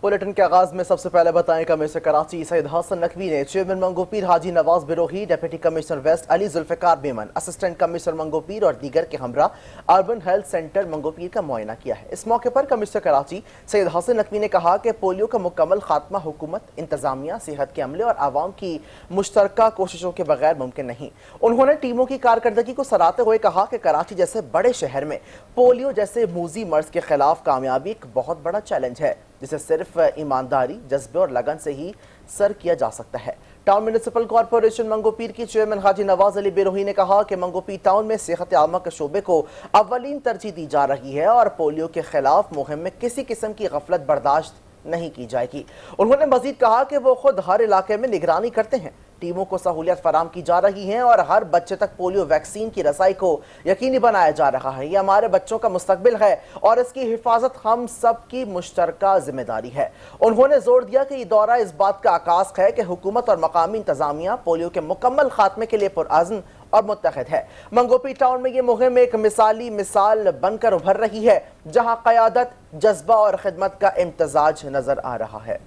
Bulletin के आगाज में सबसे पहले बताएं कमिश्नर कराची सैयद हसन नकवी ने chairman Manghopir Haji Nawaz Brohi, deputy commissioner west Ali Zulfiqar Memon, assistant commissioner Manghopir और दीगर के हमरा अर्बन हेल्थ सेंटर मंगोपीर का मुआयना किया है। इस मौके पर कमिश्नर कराची सैयद हसन नकवी ने कहा कि पोलियो का मुकम्मल खात्मा हुकूमत, इंतजामिया, सेहत के अमले और आवाम की मुश्तरका कोशिशों के बगैर मुमकिन नहीं। उन्होंने टीमों की कारकर्दगी को सराहते हुए कहा कि कराची जैसे बड़े शहर में पोलियो जैसे मूजी मर्ज के खिलाफ कामयाबी एक बहुत बड़ा चैलेंज है, जिसे सिर्फ ईमानदारी, जज्बे और लगन से ही सर किया जा सकता है। टाउन म्युनिसिपल कॉर्पोरेशन मंगोपीर की चेयरमैन हाजी नवाज अली बिरोही ने कहा कि मंगोपीर टाउन में सेहत आमा के शोबे को अव्वलीन तरजीह दी जा रही है और पोलियो के खिलाफ मुहिम में किसी किस्म की गफलत बर्दाश्त नहीं की जाएगी। उन्होंने मजीद कहा कि वो खुद हर इलाके में निगरानी करते हैं, टीमों को सहूलियत फराम की जा रही है और हर बच्चे तक पोलियो वैक्सीन की रसाई को यकीनी बनाया जा रहा है। ये हमारे बच्चों का मुस्तकबिल है और इसकी हिफाजत हम सब की मुश्तरका जिम्मेदारी है। उन्होंने जोर दिया कि ये दौरा इस बात का आकाश है कि हुकूमत और मकामी इंतजामिया पोलियो के मुकम्मल खात्मे के लिए पुरअज़्म और मुत्तहिद है। मंगोपीर टाउन में ये मुहिम एक मिसाल बनकर उभर रही है, जहां क़यादत, जज्बा और खिदमत का इम्तजाज नजर आ रहा है।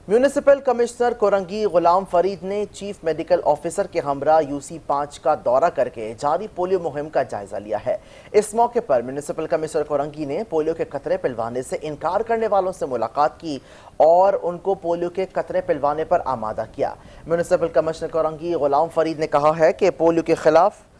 म्यूनिसिपल कमिश्नर कोरंगी गुलाम फरीद ने चीफ मेडिकल ऑफिसर के हमरा यूसी 5 का दौरा करके जारी पोलियो मुहिम का जायजा लिया है। इस मौके पर म्यूनिसिपल कमिश्नर कोरंगी ने पोलियो के कतरे पिलवाने से इनकार करने वालों से मुलाकात की और उनको पोलियो के कतरे पिलवाने पर आमादा किया। म्यूनिसिपल कमिश्नर कोरंगी गुलाम फरीद ने कहा है कि पोलियो के खिलाफ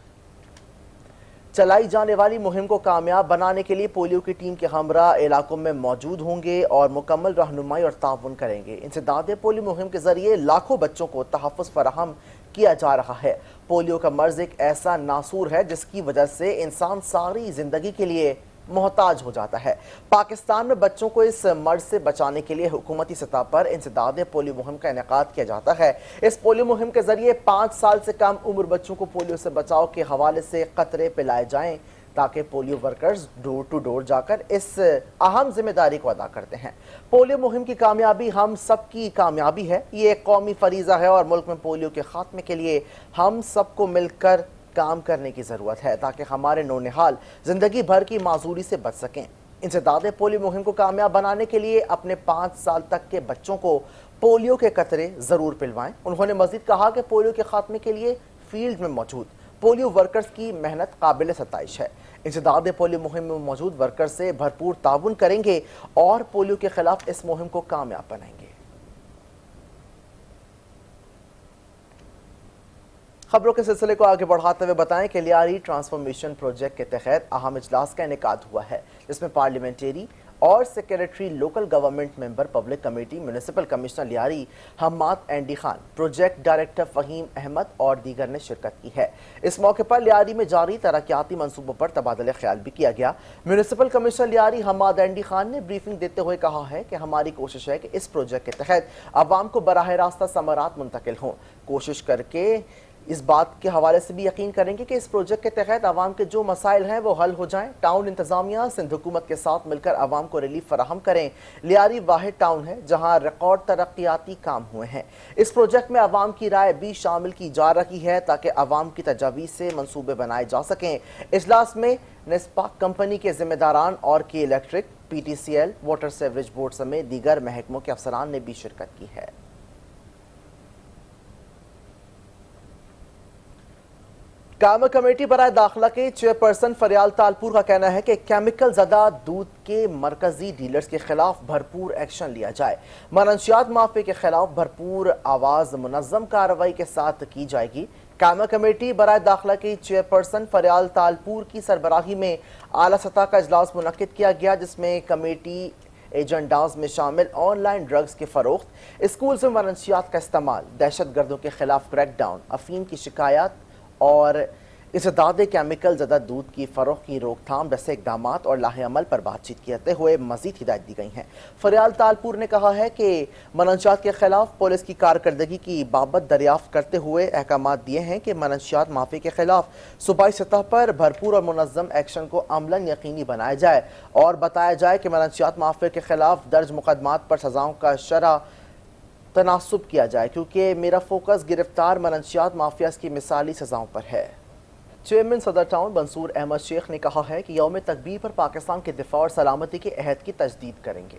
चलाई जाने वाली मुहिम को कामयाब बनाने के लिए पोलियो की टीम के हमरा इलाकों में मौजूद होंगे और मुकम्मल रहनुमाई और ताउन करेंगे। इंसदाद पोलियो मुहिम के जरिए लाखों बच्चों को तहफ़्फ़ुज़ फराहम किया जा रहा है। पोलियो का मर्ज एक ऐसा नासूर है जिसकी वजह से इंसान सारी जिंदगी के लिए मोहताज हो जाता है। पाकिस्तान में बच्चों को इस मर्ज से बचाने के लिए हुकूमती सतह पर इंसदाद पोलियो मुहिम का इनेकाद किया जाता है। इस पोलियो मुहिम के जरिए 5 साल से कम उम्र बच्चों को पोलियो से बचाव के हवाले से कतरे पिलाए जाएं, ताकि polio workers door to door जाकर इस अहम जिम्मेदारी को अदा करते हैं। पोलियो मुहिम की कामयाबी हम सब की कामयाबी है। ये एक कौमी फरीज़ा है और मुल्क में पोलियो के खात्मे के लिए हम सबको मिलकर काम करने की ज़रूरत है, ताकि हमारे नौनिहाल ज़िंदगी भर की माजूरी से बच सकें। इंसदाद पोलियो मुहिम को कामयाब बनाने के लिए अपने 5 साल तक के बच्चों को पोलियो के कतरे ज़रूर पिलवाएं। उन्होंने मज़ीद कहा कि पोलियो के खात्मे के लिए फील्ड में मौजूद पोलियो वर्कर्स की मेहनत काबिल सताइश है। इंसदाद पोलियो मुहिम में मौजूद वर्कर्स से भरपूर ताउन करेंगे और पोलियो के खिलाफ इस मुहिम को कामयाब बनाएंगे। खबरों के सिलसिले को आगे बढ़ाते हुए बताएं कि लियारी ट्रांसफॉर्मेशन प्रोजेक्ट के तहत अहम इजलास का इनेकाद हुआ है, जिसमें पार्लियामेंटेरी और secretary local government member public committee, municipal commissioner Lyari Hammad Andi Khan, project director Faheem Ahmed और दीगर ने शिरकत की है। इस मौके पर लियारी में जारी तरक्याती मंसूबों पर तबादला ख्याल भी किया गया। म्यूनिसिपल कमिश्नर लियारी हम्माद एंडी खान ने ब्रीफिंग देते हुए कहा है कि हमारी कोशिश है कि इस प्रोजेक्ट के तहत आवाम को बराह रास्ता समरात मुंतकिल हों। कोशिश करके इस बात के हवाले से भी यकीन करेंगे कि इस प्रोजेक्ट के तहत आवाम के जो मसाइल हैं वो हल हो जाएं। टाउन इंतजामिया सिंध हुकूमत के साथ मिलकर आवाम को रिलीफ फराहम करें। लियारी वाहिद टाउन है जहां रिकॉर्ड तरक्याती काम हुए हैं। इस प्रोजेक्ट में आवाम की राय भी शामिल की जा रही है, ताकि आवाम की तजावीज़ से मनसूबे बनाए जा सकें। इजलास में नेस्पाक कंपनी के जिम्मेदारान और के electric, PTCL, water sewerage board समेत दीगर महकमों के अफसरान ने भी शिरकत की है। कामा कमेटी बराए दाखिला के चेयरपर्सन फरियाल तालपुर का कहना है कि केमिकल ज़दा दूध के मरकजी डीलर्स के खिलाफ भरपूर एक्शन लिया जाए। मनशियात माफिया के खिलाफ भरपूर आवाज़ मुनज़्ज़म कार्रवाई के साथ की जाएगी। कामा कमेटी बराए दाखिला की चेयरपर्सन फरियाल तालपुर की सरबराही में आला सतह का इजलास मुनक्किद किया गया, जिसमें कमेटी एजेंडाज में शामिल ऑनलाइन ड्रग्स के फरोख्त, स्कूल में मनशियात का इस्तेमाल, दहशत गर्दों के खिलाफ क्रैकडाउन, अफीम की शिकायत और इंसदाद केमिकल ज़दा दूध की फ़रोख की रोकथाम जैसे इकदाम और लाहे अमल पर बातचीत करते हुए मज़ीद हिदायत दी गई हैं। फरियाल तालपुर ने कहा है कि मनशियात के खिलाफ पुलिस की कारकर्दगी की बाबत दरियाफ्त करते हुए अहकाम दिए हैं कि मनशियात माफी के खिलाफ सूबाई सतह पर भरपूर और मुनज़्ज़म एक्शन को अमलन यकीनी बनाया जाए और बताया जाए कि मनशियात माफी के खिलाफ दर्ज मुकदमात पर सज़ाओं का शरह तनासुब किया जाए, क्योंकि मेरा फोकस गिरफ्तार मनशियात माफियाज की मिसाली सज़ाओं पर है। چیئرمین صدر ٹاؤن منصور احمد شیخ نے کہا ہے کہ یوم تکبیر پر پاکستان کے دفاع اور سلامتی کے عہد کی تجدید کریں گے۔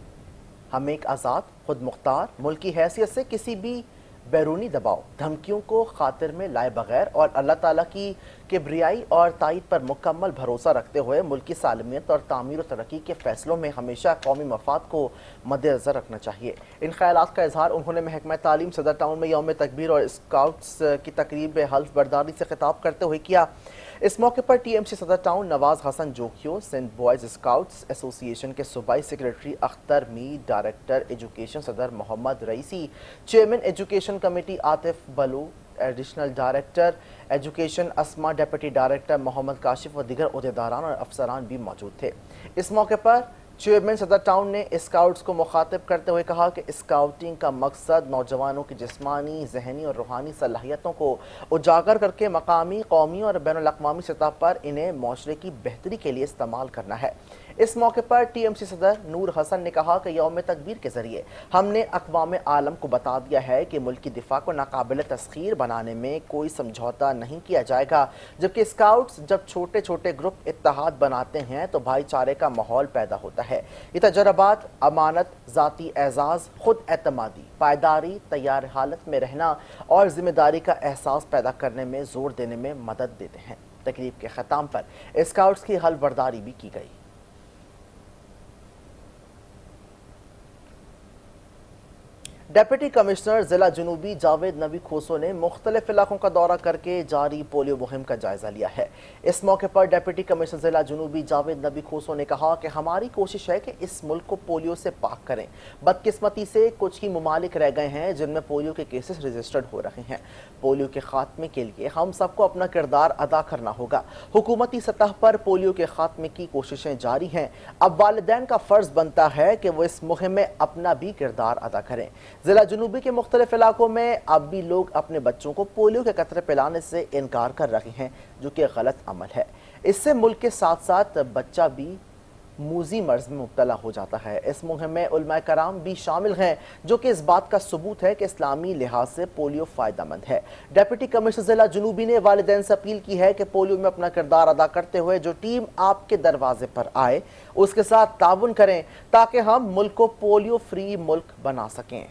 ہم ایک آزاد، خود مختار ملک کی حیثیت سے کسی بھی بیرونی دباؤ، دھمکیوں کو خاطر میں لائے بغیر اور اللہ تعالیٰ کی کبریائی اور تائید پر مکمل بھروسہ رکھتے ہوئے ملک کی سالمیت اور تعمیر و ترقی کے فیصلوں میں ہمیشہ قومی مفاد کو مد نظر رکھنا چاہیے۔ ان خیالات کا اظہار انہوں نے محکمہ تعلیم صدر ٹاؤن میں یوم تکبیر اور اسکاؤٹس کی تقریب حلف برداری سے خطاب کرتے ہوئے کیا۔ اس موقع پر T M C Saddar town Nawaz Hassan Jokhio, Sindh boys scouts association کے صوبائی secretary Akhtar Mir, director education Saddar Muhammad رئیسی، چیئرمین ایجوکیشن کمیٹی عاطف بلو، additional director education Asma, deputy director Muhammad Kashif و دیگر عہدیداران اور افسران بھی موجود تھے۔ اس موقع پر چیئرمین صدر ٹاؤن نے اسکاؤٹس کو مخاطب کرتے ہوئے کہا کہ اسکاؤٹنگ کا مقصد نوجوانوں کی جسمانی، ذہنی اور روحانی صلاحیتوں کو اجاگر کر کے مقامی، قومی اور بین الاقوامی سطح پر انہیں معاشرے کی بہتری کے لیے استعمال کرنا ہے۔ اس موقع پر ٹی ایم سی صدر نور حسن نے کہا کہ یوم تکبیر کے ذریعے ہم نے اقوام عالم کو بتا دیا ہے کہ ملک کی دفاع کو ناقابل تسخیر بنانے میں کوئی سمجھوتہ نہیں کیا جائے گا، جبکہ اسکاؤٹس جب چھوٹے چھوٹے گروپ اتحاد بناتے ہیں تو بھائی چارے کا ماحول پیدا ہوتا ہے۔ یہ تجربات امانت، ذاتی اعزاز، خود اعتمادی، پائیداری، تیار حالت میں رہنا اور ذمہ داری کا احساس پیدا کرنے میں زور دینے میں مدد دیتے ہیں۔ تقریب کے ختام پر اسکاؤٹس کی حلف برداری بھی کی گئی۔ ڈپٹی کمشنر ضلع جنوبی جاوید نبی کھوسو نے مختلف علاقوں کا دورہ کر کے جاری پولیو مہم کا جائزہ لیا ہے۔ اس موقع پر ڈپٹی کمشنر ضلع جنوبی جاوید نبی کھوسو نے کہا کہ ہماری کوشش ہے کہ اس ملک کو پولیو سے پاک کریں۔ بدقسمتی سے کچھ ہی ممالک رہ گئے ہیں جن میں پولیو کے کیسز رجسٹرڈ ہو رہے ہیں۔ پولیو کے خاتمے کے لیے ہم سب کو اپنا کردار ادا کرنا ہوگا۔ حکومتی سطح پر پولیو کے خاتمے کی کوششیں جاری ہیں۔ اب والدین کا فرض بنتا ہے کہ وہ اس مہم میں اپنا بھی کردار ادا کریں۔ ضلع جنوبی کے مختلف علاقوں میں اب بھی لوگ اپنے بچوں کو پولیو کے قطرے پلانے سے انکار کر رہے ہیں، جو کہ غلط عمل ہے۔ اس سے ملک کے ساتھ ساتھ بچہ بھی موذی مرض میں مبتلا ہو جاتا ہے۔ اس مہم میں علماء کرام بھی شامل ہیں، جو کہ اس بات کا ثبوت ہے کہ اسلامی لحاظ سے پولیو فائدہ مند ہے۔ ڈپٹی کمشنر ضلع جنوبی نے والدین سے اپیل کی ہے کہ پولیو میں اپنا کردار ادا کرتے ہوئے جو ٹیم آپ کے دروازے پر آئے اس کے ساتھ تعاون کریں تاکہ ہم ملک کو پولیو فری ملک بنا سکیں۔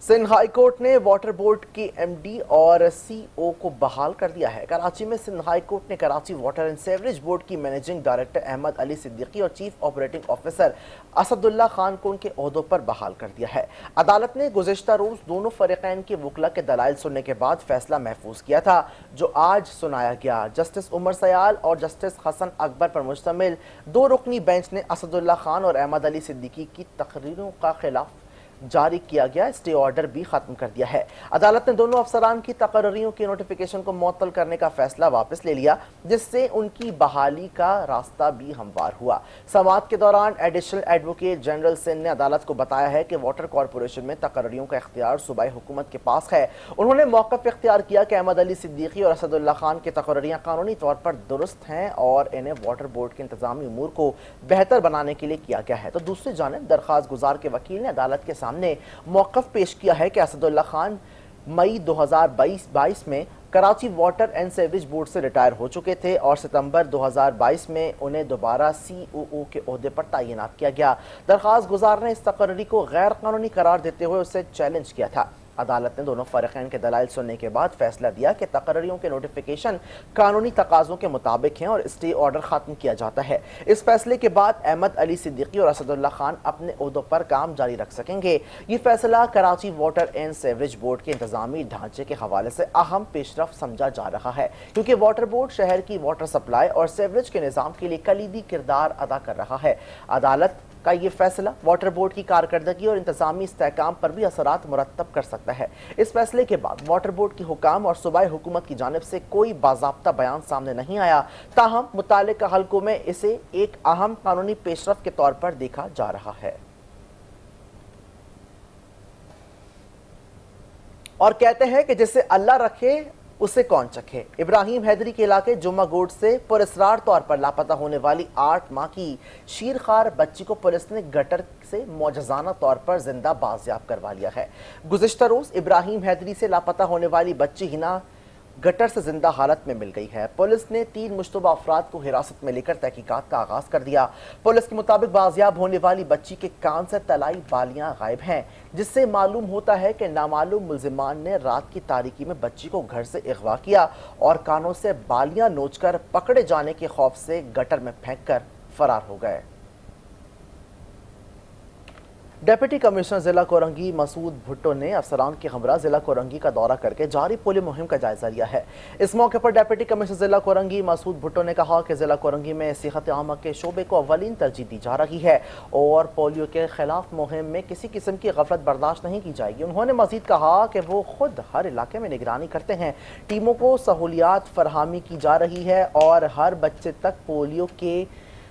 سندھ ہائی کورٹ نے واٹر بورڈ کی ایم ڈی اور سی او کو بحال کر دیا ہے۔ کراچی میں سندھ ہائی کورٹ نے Karachi water and sewerage board کی مینیجنگ ڈائریکٹر احمد علی صدیقی اور چیف آپریٹنگ آفیسر اسد اللہ خان کو ان کے عہدوں پر بحال کر دیا ہے۔ عدالت نے گزشتہ روز دونوں فریقین کے وکلا کے دلائل سننے کے بعد فیصلہ محفوظ کیا تھا، جو آج سنایا گیا۔ جسٹس عمر سیال اور جسٹس حسن اکبر پر مشتمل دو رکنی بینچ نے اسد اللہ خان اور احمد علی صدیقی کی تقریروں کا خلاف جاری کیا گیا اسٹے آرڈر بھی ختم کر دیا ہے۔ عدالت نے دونوں افسران کی تقرریوں کی نوٹیفیکیشن کو معطل کرنے کا فیصلہ واپس لے لیا، جس سے ان کی بحالی کا راستہ بھی ہموار ہوا۔ سماعت کے دوران ایڈیشنل ایڈوکیٹ جنرل سندھ نے عدالت کو بتایا ہے کہ واٹر کارپوریشن میں تقرریوں کا اختیار صوبائی حکومت کے پاس ہے۔ انہوں نے موقف اختیار کیا کہ احمد علی صدیقی اور اسد اللہ خان کی تقرریاں قانونی طور پر درست ہیں اور انہیں واٹر بورڈ کے انتظامی امور کو بہتر بنانے کے لیے کیا گیا ہے۔ تو دوسری جانب درخواست گزار کے وکیل نے عدالت کے سامنے موقف پیش کیا ہے کہ اسد اللہ خان مئی 2022 میں Karachi water and sewerage board سے ریٹائر ہو چکے تھے اور ستمبر 2022 میں انہیں دوبارہ سی او او کے عہدے پر تعینات کیا گیا۔ درخواست گزار نے اس تقرری کو غیر قانونی قرار دیتے ہوئے اسے چیلنج کیا تھا۔ عدالت نے دونوں فریقین کے دلائل سننے کے بعد فیصلہ دیا کہ تقرریوں کے نوٹیفیکیشن قانونی تقاضوں کے مطابق ہیں اور اسٹے آرڈر ختم کیا جاتا ہے۔ اس فیصلے کے بعد احمد علی صدیقی اور اسد اللہ خان اپنے عہدوں پر کام جاری رکھ سکیں گے۔ یہ فیصلہ Karachi water and sewerage board کے انتظامی ڈھانچے کے حوالے سے اہم پیش رفت سمجھا جا رہا ہے، کیونکہ واٹر بورڈ شہر کی واٹر سپلائی اور سیوریج کے نظام کے لیے کلیدی کردار ادا کر رہا ہے۔ عدالت کا یہ فیصلہ واٹر بورڈ کی کارکردگی اور انتظامی استحکام پر بھی اثرات مرتب کر سکتا ہے۔ اس فیصلے کے بعد واٹر بورڈ کی حکام اور صوبائی حکومت کی جانب سے کوئی باضابطہ بیان سامنے نہیں آیا، تاہم متعلقہ حلقوں میں اسے ایک اہم قانونی پیش رفت کے طور پر دیکھا جا رہا ہے۔ اور کہتے ہیں کہ جسے اللہ رکھے उसे कौन चखे। इब्राहिम हैदरी के इलाके जुम्मा गोड से पुरस्रार तौर पर लापता होने वाली 8 माह की शीरखार बच्ची को पुलिस ने गटर से मौजज़ाना तौर पर जिंदा बाजियाब करवा लिया है। गुज़िश्ता रोज इब्राहिम हैदरी से लापता होने वाली बच्ची हिना गटर से जिंदा हालत में मिल गई है। पुलिस ने 3 मुश्तबा अफराद को हिरासत में लेकर तहकीकात का आगाज कर दिया। पुलिस के मुताबिक बाजियाब होने वाली बच्ची के कान से तलाई बालियां गायब हैं, जिससे मालूम होता है कि नामालूम मुल्जिमान ने रात की तारीकी में बच्ची को घर से अगवा किया और कानों से बालियां नोचकर पकड़े जाने के खौफ से गटर में फेंक कर फरार हो गए। डिप्टी कमिश्नर जिला कोरंगी मसूद भुट्टो ने अफसरान के हमरा जिला कोरंगी का दौरा करके जारी पोलियो मुहिम का जायजा लिया है। इस मौके पर डिप्टी कमिश्नर जिला कोरंगी मसूद भुट्टो ने कहा कि जिला कोरंगी में सेहत आमा के शोबे को अव्वलीन तरजीह दी जा रही है और पोलियो के खिलाफ मुहिम में किसी किस्म की गफलत बर्दाश्त नहीं की जाएगी। उन्होंने मजीद कहा कि वो खुद हर इलाके में निगरानी करते हैं, टीमों को सहूलियात फरहमी की जा रही है और हर बच्चे तक पोलियो के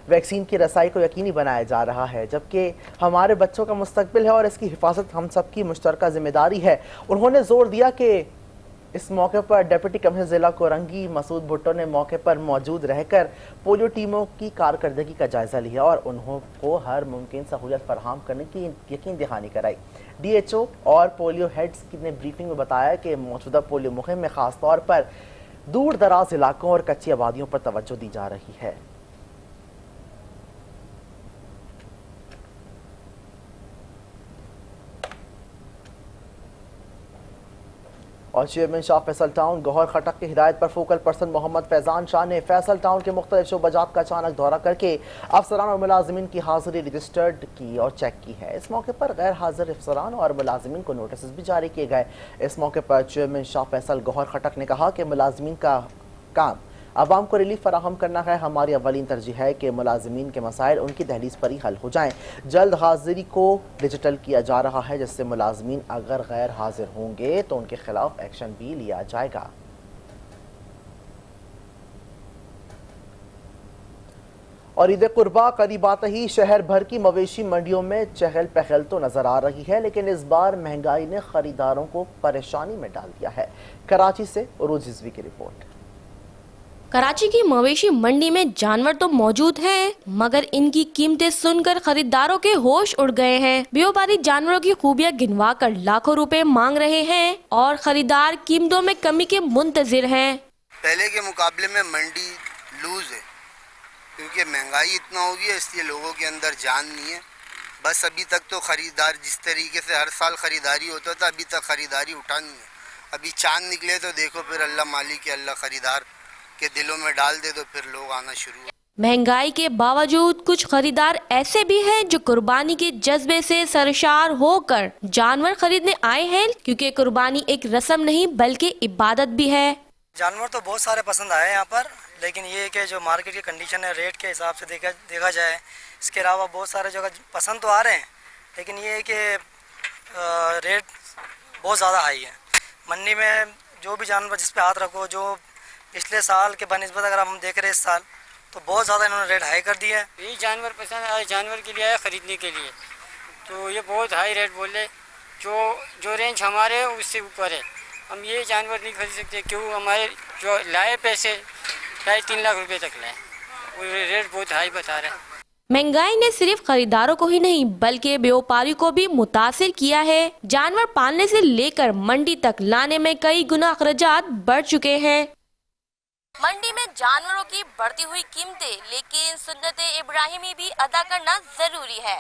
वैक्सीन की रसाई को यकीनी बनाया जा रहा है, जबकि हमारे बच्चों का मुस्तकबिल है और इसकी हिफाजत हम सबकी मुश्तरका जिम्मेदारी है। उन्होंने जोर दिया कि इस मौके पर डिप्टी कमिश्नर जिला कोरंगी मसूद भुट्टो ने मौके पर मौजूद रहकर पोलियो टीमों की कारकर्दगी का जायजा लिया और उनको हर मुमकिन सहूलियत फराहम करने की यकीन दहानी कराई। DHO और पोलियो हेड्स ने ब्रीफिंग में बताया कि मौजूदा पोलियो मुहिम में खास तौर पर दूर दराज इलाकों और कच्ची आबादियों पर तवज्जो दी जा रही है। और चेयरमैन शाह फैसल टाउन गौहर खटक की हिदायत पर फोकल पर्सन मोहम्मद फैजान शाह ने फैसल टाउन के मुख्तलिफ शोबाजात का अचानक दौरा करके अफसरान और मुलाजिमीन की हाजिरी रजिस्टर्ड की और चेक की है। इस मौके पर गैर हाजिर अफसरान और मुलाजिमीन को नोटिस भी जारी किए गए। इस मौके पर चेयरमैन शाह फैसल गौहर खटक ने कहा कि मुलाजिमीन का काम आवाम को रिलीफ फराहम करना है। हमारी अव्वलीन तरजीह है कि मुलाजिमीन के मसाइल उनकी दहलीज पर ही हल हो जाएं। जल्द हाजिरी को डिजिटल किया जा रहा है, जिससे मुलाजिमीन अगर गैर हाजिर होंगे तो उनके खिलाफ एक्शन भी लिया जाएगा। और ईद कुर्बा करीब आते ही शहर भर की मवेशी मंडियों में चहल पहल तो नजर आ रही है, लेकिन इस बार महंगाई ने खरीदारों को परेशानी में डाल दिया है। कराची से उरूज रिजवी की रिपोर्ट। कराची की मवेशी मंडी में जानवर तो मौजूद हैं, मगर इनकी कीमतें सुनकर खरीदारों के होश उड़ गए हैं। व्यापारी जानवरों की खूबियां गिनवा कर लाखों रुपए मांग रहे हैं और खरीदार कीमतों में कमी के मुंतजिर हैं। पहले के मुकाबले में मंडी लूज है क्योंकि महंगाई इतना हो गई है, इसलिए लोगों के अंदर जान नहीं है। बस अभी तक तो खरीदार जिस तरीके से हर साल खरीदारी होता था, अभी तक खरीदारी उठा नहीं है। अभी चांद निकले तो देखो, फिर अल्लाह मालिक के अल्लाह खरीदार के दिलों में डाल दे तो फिर लोग आना शुरू। महंगाई के बावजूद कुछ खरीदार ऐसे भी हैं जो कुर्बानी के जज्बे से सरशार होकर जानवर खरीदने आए हैं, क्योंकि कुर्बानी एक रस्म नहीं बल्कि इबादत भी है। जानवर तो बहुत सारे पसंद आए यहाँ पर, लेकिन ये कि जो मार्केट की कंडीशन है रेट के हिसाब से देखा जाए, इसके अलावा बहुत सारे जगह पसंद तो आ रहे हैं, लेकिन ये है कि रेट बहुत ज़्यादा हाई है। मंडी में जो भी जानवर जिस पे हाथ रखो, जो पिछले साल के बनिस्बत अगर हम देख रहे हैं इस साल, तो बहुत ज़्यादा इन्होंने रेट हाई कर दिया है। यही जानवर पसंद आए, जानवर के लिए आया ख़रीदने के लिए, तो ये बहुत हाई रेट बोले। जो रेंज हमारे है उससे ऊपर है, हम ये जानवर नहीं खरीद सकते क्यों हमारे जो लाए पैसे 2.5-3 लाख रुपए तक लाए, वो रेट बहुत हाई बता रहे हैं। महंगाई ने सिर्फ खरीदारों को ही नहीं बल्कि व्यापारी को भी मुतासिर किया है। जानवर पालने से लेकर मंडी तक लाने में कई गुना अखराजात बढ़ चुके हैं। मंडी में जानवरों की बढ़ती हुई कीमतें, लेकिन सुन्नत इब्राहिमी भी अदा करना जरूरी है।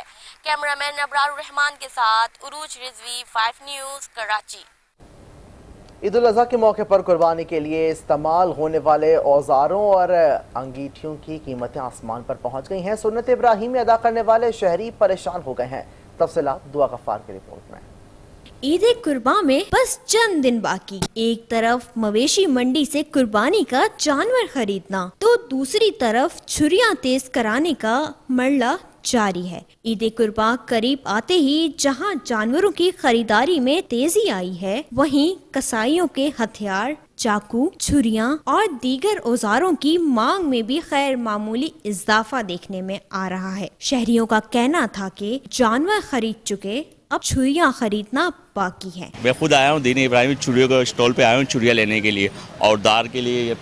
कैमरामैन अबरार रहमान के साथ उरूज रिजवी, 5 न्यूज़, कराची। ईद उल अज़हा के मौके पर कुर्बानी के लिए इस्तेमाल होने वाले औजारों और अंगीठियों की कीमतें आसमान पर पहुंच गई हैं। सुन्नत इब्राहिमी अदा करने वाले शहरी परेशान हो गए हैं। तफसीलात दुआ गफ्फार की रिपोर्ट में। ईद कुर्बा में बस चंद दिन बाकी। एक तरफ मवेशी मंडी से कुर्बानी का जानवर खरीदना, तो दूसरी तरफ छुरियां तेज कराने का मरला जारी है। ईद कुर्बा करीब आते ही जहां जानवरों की खरीदारी में तेजी आई है, वहीं कसाईयों के हथियार, चाकू, छुरियां और दीगर औजारों की मांग में भी खैर मामूली इजाफा देखने में आ रहा है। शहरियों का कहना था कि जानवर खरीद चुके, अब छुरियां खरीदना बाकी है। मैं खुद आया हूँ दीन इब्राहिम चूड़ियों के स्टॉल पे आया हूँ चूड़ियाँ लेने के लिए, और दार के लिए ये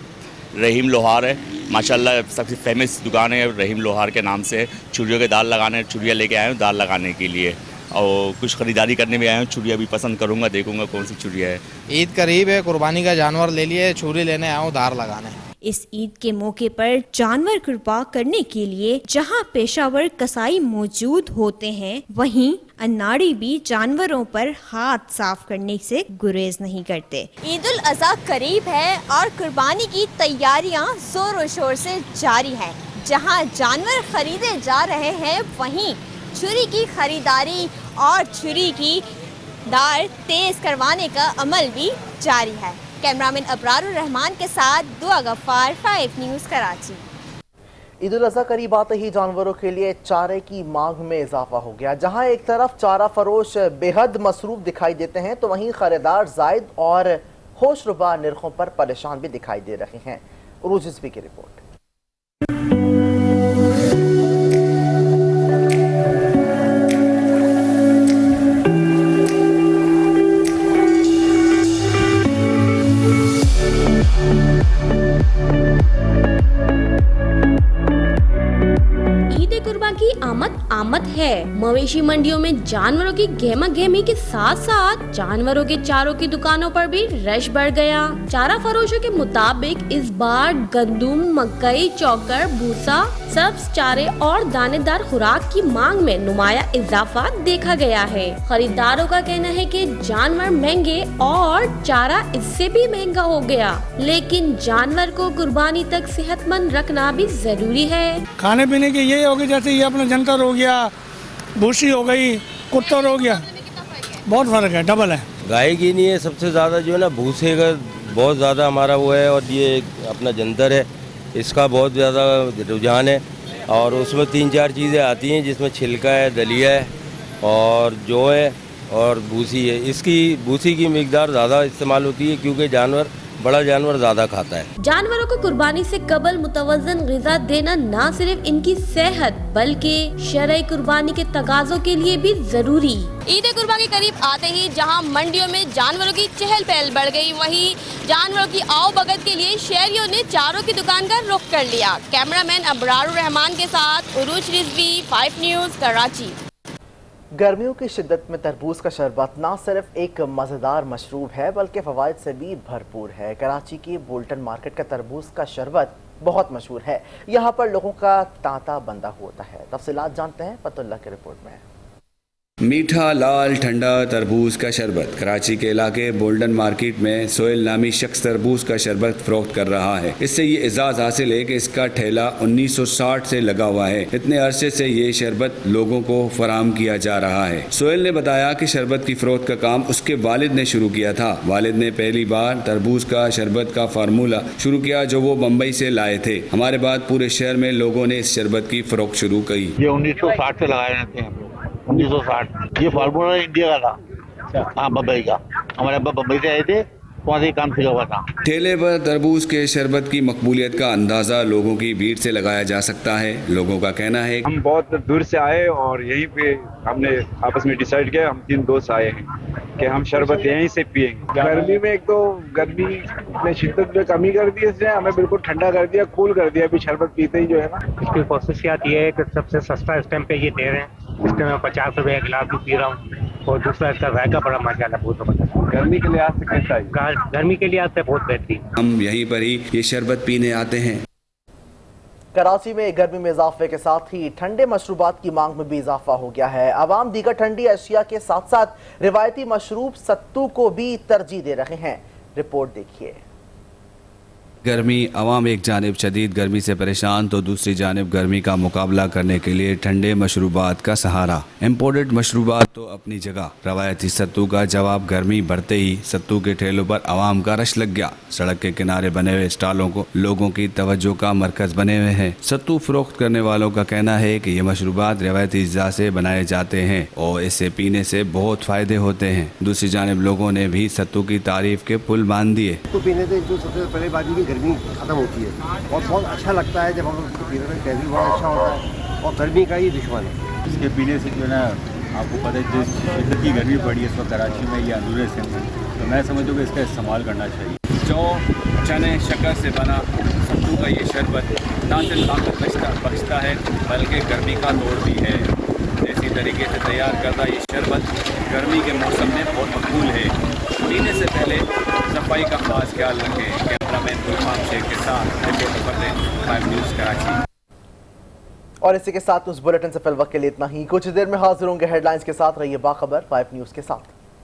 रहीम लोहार है, माशाल्लाह सबसे फेमस दुकान है रहीम लोहार के नाम से। चूड़ियों के दाल लगाने, चूड़ियाँ लेके आया हूँ दाल लगाने के लिए, और कुछ ख़रीदारी करने भी आया हूँ। चूड़ियाँ भी पसंद करूँगा, देखूँगा कौन सी चूड़ियाँ है। ईद करीब है, कुर्बानी का जानवर ले लिए, छुरी लेने आया हूँ धार लगाने। इस ईद के मौके पर जानवर कुर्बान करने के लिए जहां पेशावर कसाई मौजूद होते हैं, वहीं अन्नाड़ी भी जानवरों पर हाथ साफ करने से गुरेज नहीं करते। ईद उल अज़हा करीब है और कुर्बानी की तैयारियां जोरों शोर से जारी हैं। जहां जानवर खरीदे जा रहे हैं, वहीं छुरी की खरीदारी और छुरी की धार तेज करवाने का अमल भी जारी है। कैमरामैन अबरारुर रहमान के साथ दुआ गफ्फार, 5 न्यूज़ कराची। ईद उल अज़हा करीब आते ही जानवरों के लिए चारे की मांग में इजाफा हो गया। जहां एक तरफ चारा फरोश बेहद मसरूफ दिखाई देते हैं, तो वहीं खरीदार जायद और होशरुबा निर्खों पर परेशान भी दिखाई दे रहे हैं। उरूज रिजवी की रिपोर्ट। की आमद है। मवेशी मंडियों में जानवरों की गहमा गहमी के साथ साथ जानवरों के चारों की दुकानों पर भी रश बढ़ गया। चारा फरोशों के मुताबिक इस बार गंदुम, मकई, चौकर, भूसा, सब्ज चारे और दानेदार खुराक की मांग में नुमाया इजाफा देखा गया है। खरीदारों का कहना है कि जानवर महंगे और चारा इससे भी महंगा हो गया, लेकिन जानवर को कुर्बानी तक सेहतमंद रखना भी जरूरी है। खाने पीने की यही होगी, जैसे ये अपना जंतर हो गया, भूसी हो गई, कुत्तर हो गया, बहुत फर्क है, डबल है। गाय की नहीं है, सबसे ज़्यादा जो है ना भूसे का बहुत ज़्यादा हमारा वो है, और ये अपना जंतर है, इसका बहुत ज़्यादा रुझान है। और उसमें 3-4 चीज़ें आती हैं, जिसमें छिलका है, दलिया है और जौ है और भूसी है। इसकी भूसी की मिकदार ज़्यादा इस्तेमाल होती है, क्योंकि बड़ा जानवर ज़्यादा खाता है। जानवरों को कुर्बानी से कबल मुतवज़्ज़न ग़िज़ा देना न सिर्फ इनकी सेहत बल्कि शरई कुर्बानी के तकाज़ों के लिए भी जरूरी। ईद कुर्बानी के करीब आते ही जहां मंडियों में जानवरों की चहल पहल बढ़ गई, वहीं जानवरों की आवभगत के लिए शहरियों ने चारों की दुकान का रुख कर लिया। कैमरामैन अबरारुर रहमान के साथ उरूज रिजवी, 5 न्यूज़, कराची। गर्मियों की शिद्दत में तरबूज का शरबत ना सिर्फ एक मज़ेदार मशरूब है, बल्कि फ़वाइद से भी भरपूर है। कराची की बोल्टन मार्केट का तरबूज का शरबत बहुत मशहूर है। यहाँ पर लोगों का तांता बंदा होता है। तफसीलात जानते हैं फतुल्लाह की रिपोर्ट में। मीठा लाल ठंडा तरबूज का शरबत। कराची के इलाके बोल्डन मार्केट में सोहेल नामी शख्स तरबूज का शरबत फरोख्त कर रहा है। इससे ये एजाज़ हासिल है कि इसका ठेला 1960 से लगा हुआ है। इतने अरसे से ये शरबत लोगों को फराहम किया जा रहा है। सोहेल ने बताया कि शरबत की फरोख्त का काम उसके वालिद ने शुरू किया था। वालिद ने पहली बार तरबूज का शरबत का फार्मूला शुरू किया, जो वो बम्बई से लाए थे। हमारे बाद पूरे शहर में लोगों ने इस शरबत की फरोख्त शुरू की। ये 1960 से लगाए रहते हैं, 1960। ये फार्मूला इंडिया का था, हाँ बम्बई का। हमारे अब्बा बम्बई से आए थे, वहाँ से काम सीखा हुआ था। ठेले पर तरबूज के शरबत की मकबूलियत का अंदाजा लोगों की भीड़ से लगाया जा सकता है। लोगों का कहना है हम बहुत दूर से आए और यहीं पे हमने आपस में डिसाइड किया, हम 3 दोस्त आए हैं कि हम शरबत यहीं से पियेंगे। गर्मी में एक तो गर्मी ने शिद्दत में कमी कर दी, इसने हमें बिल्कुल ठंडा कर दिया, कूल कर दिया। अभी शरबत पीते ही जो है ना, इसकी खासियत ये है कि सबसे सस्ता इस टाइम पे ये दे रहे हैं। इसके मैं 50 रुपए एक गिलास भी पी रहा हूँ, और दूसरा इसका जायका बड़ा माशाल्लाह बहुत जबरदस्त। गर्मी के लिहाज से कैसा है? गर्मी के लिहाज से बहुत बेहतरीन। हम यहीं पर ही ये शरबत पीने आते हैं। कराची में गर्मी में इजाफे के साथ ही ठंडे मशरूबात की मांग में भी इजाफा हो गया है। आवाम दीगर ठंडी अशिया के साथ साथ रिवायती मशरूब सत्तू को भी तरजीह दे रहे हैं। रिपोर्ट देखिए। गर्मी अवाम एक जानिब शदीद गर्मी से परेशान, तो दूसरी जानिब गर्मी का मुकाबला करने के लिए ठंडे मशरूबात का सहारा। इम्पोर्टेड मशरूबात तो अपनी जगह, रवायती सत्तू का जवाब। गर्मी बढ़ते ही सत्तू के ठेलों पर आवाम का रश लग गया। सड़क के किनारे बने हुए स्टॉलों को लोगों की तवज्जो का मरकज बने हुए हैं। सत्तू फरोख्त करने वालों का कहना है कि ये मशरूबात रवायती अज्जा से बनाए जाते हैं और इसे पीने से बहुत फायदे होते हैं। दूसरी जानिब लोगों ने भी सत्तू की तारीफ के पुल बांध दिए। तो पीने से जो सबसे पहले बात की गर्मी ख़त्म होती है और बहुत अच्छा लगता है जब हम उसको पीने में। टेस्ट भी बहुत अच्छा होता है और गर्मी का ही दुश्मन है। इसके पीने से जो है ना आपको पता है जिस शिद्दत की गर्मी पड़ी है इस वक्त कराची में या अंदरूनी सिंध में, तो मैं समझता हूँ कि इसका इस्तेमाल करना चाहिए। जौ, चने, शक्कर से बना सत्तू का ये शरबत ना सिर्फ ताकत बख्शता है बल्कि गर्मी का तोड़ भी है। इसी तरीके से तैयार करता ये शरबत गर्मी के मौसम में बहुत मकबूल है। पीने से पहले सफाई का खास ख्याल रखें। कैमरामैन गुलफाम शेख के साथ रिपोर्टर फतेह, 5 न्यूज़ कराची। और इसी के साथ उस बुलेटिन से फिल वक्त के लिए इतना ही। कुछ देर में हाजिर होंगे हेडलाइंस के साथ। रहिए बाखबर 5 न्यूज़ के साथ।